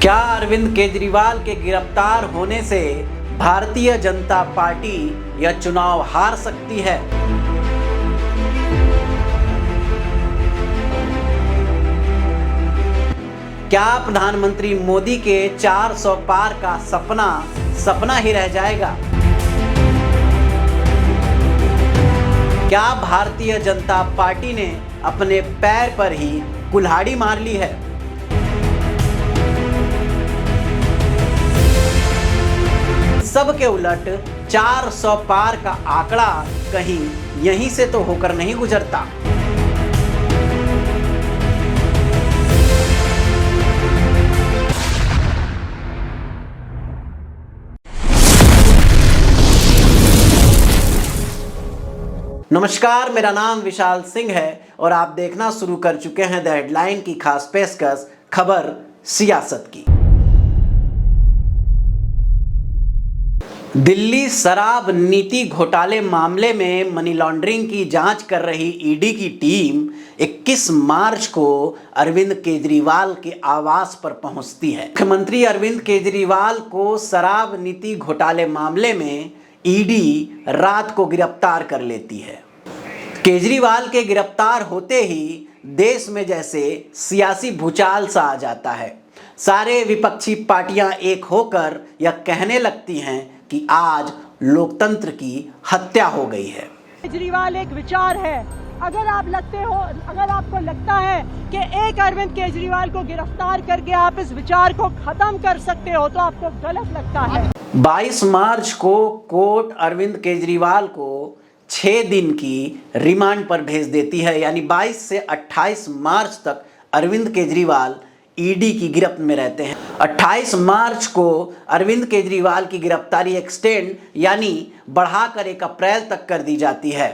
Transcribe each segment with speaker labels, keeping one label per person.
Speaker 1: क्या अरविंद केजरीवाल के गिरफ्तार होने से भारतीय जनता पार्टी यह चुनाव हार सकती है? क्या प्रधानमंत्री मोदी के 400 पार का सपना ही रह जाएगा? क्या भारतीय जनता पार्टी ने अपने पैर पर ही कुल्हाड़ी मार ली है? सब के उलट 400 पार का आंकड़ा कहीं यहीं से तो होकर नहीं गुजरता। नमस्कार, मेरा नाम विशाल सिंह है और आप देखना शुरू कर चुके हैं द हेडलाइन की खास पेशकश खबर सियासत की। दिल्ली शराब नीति घोटाले मामले में मनी लॉन्ड्रिंग की जांच कर रही ईडी की टीम 21 मार्च को अरविंद केजरीवाल के आवास पर पहुंचती है। मुख्यमंत्री अरविंद केजरीवाल को शराब नीति घोटाले मामले में ईडी रात को गिरफ्तार कर लेती है। केजरीवाल के गिरफ्तार होते ही देश में जैसे सियासी भूचाल सा आ जाता है। सारे विपक्षी पार्टियां एक होकर यह कहने लगती हैं कि आज लोकतंत्र की हत्या हो गई है।
Speaker 2: केजरीवाल एक विचार है। अगर आपको लगता है कि एक अरविंद केजरीवाल को गिरफ्तार करके आप इस विचार को खत्म कर सकते हो तो आपको गलत लगता है। 22 मार्च को कोर्ट अरविंद केजरीवाल को 6 दिन की रिमांड पर भेज देती है, यानी 22 से 28 मार्च तक अरविंद केजरीवाल ईडी की गिरफ्त में रहते हैं। 28 मार्च को अरविंद केजरीवाल की गिरफ्तारी एक्सटेंड यानी बढ़ाकर 1 अप्रैल तक कर दी जाती है।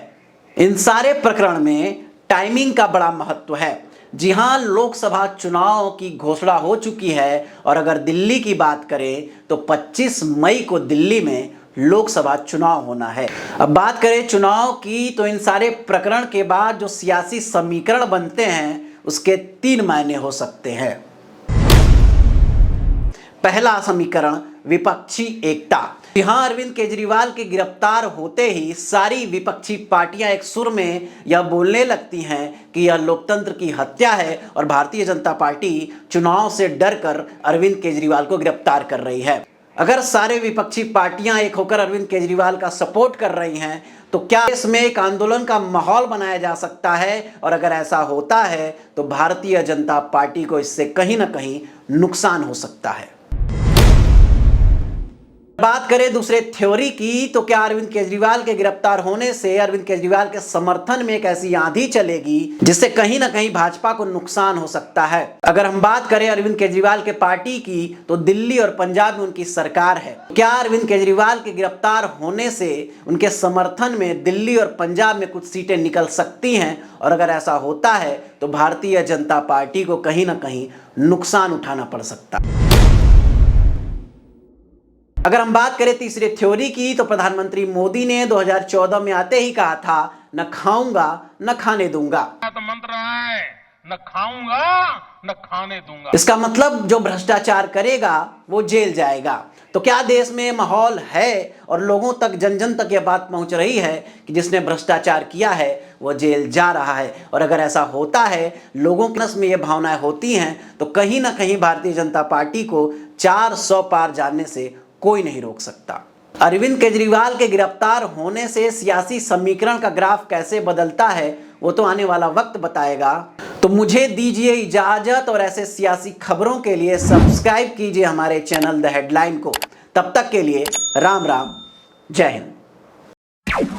Speaker 2: इन सारे प्रकरण में टाइमिंग का बड़ा महत्व है। जी हां, लोकसभा चुनाव की घोषणा हो चुकी है और अगर दिल्ली की बात करें तो 25 मई को दिल्ली में लोकसभा चुनाव होना है। अब बात करें चुनाव की तो इन सारे प्रकरण के बाद जो सियासी समीकरण बनते हैं उसके 3 मायने हो सकते हैं। पहला समीकरण विपक्षी एकता। यहां अरविंद केजरीवाल के गिरफ्तार होते ही सारी विपक्षी पार्टियां एक सुर में यह बोलने लगती हैं कि यह लोकतंत्र की हत्या है और भारतीय जनता पार्टी चुनाव से डरकर अरविंद केजरीवाल को गिरफ्तार कर रही है। अगर सारे विपक्षी पार्टियां एक होकर अरविंद केजरीवाल का सपोर्ट कर रही हैं तो क्या इसमें एक आंदोलन का माहौल बनाया जा सकता है? और अगर ऐसा होता है तो भारतीय जनता पार्टी को इससे कहीं ना कहीं नुकसान हो सकता है। बात करें दूसरे थ्योरी की तो क्या अरविंद केजरीवाल के गिरफ्तार होने से अरविंद केजरीवाल के समर्थन में एक ऐसी आंधी चलेगी जिससे कहीं ना कहीं भाजपा को नुकसान हो सकता है। अगर हम बात करें अरविंद केजरीवाल के पार्टी की तो दिल्ली और पंजाब में उनकी सरकार है। क्या अरविंद केजरीवाल के गिरफ्तार होने से उनके समर्थन में दिल्ली और पंजाब में कुछ सीटें निकल सकती हैं? और अगर ऐसा होता है तो भारतीय जनता पार्टी को कहीं ना कहीं नुकसान उठाना पड़ सकता है। अगर हम बात करें तीसरे थ्योरी की तो प्रधानमंत्री मोदी ने 2014 में आते ही कहा था, न खाऊंगा न खाने दूंगा।
Speaker 3: तो मंत्र है, न खाऊंगा न खाने दूंगा।
Speaker 1: इसका मतलब जो भ्रष्टाचार करेगा वो जेल जाएगा। तो क्या देश में माहौल है और लोगों तक जन जन तक यह बात पहुंच रही है कि जिसने भ्रष्टाचार किया है वो जेल जा रहा है? और अगर ऐसा होता है, लोगों के नस में ये भावनाएं होती हैं तो कहीं ना कहीं भारतीय जनता पार्टी को 400 पार जाने से कोई नहीं रोक सकता। अरविंद केजरीवाल के गिरफ्तार होने से सियासी समीकरण का ग्राफ कैसे बदलता है वो तो आने वाला वक्त बताएगा। तो मुझे दीजिए इजाजत और ऐसे सियासी खबरों के लिए सब्सक्राइब कीजिए हमारे चैनल द हेडलाइन को। तब तक के लिए राम राम, जय हिंद।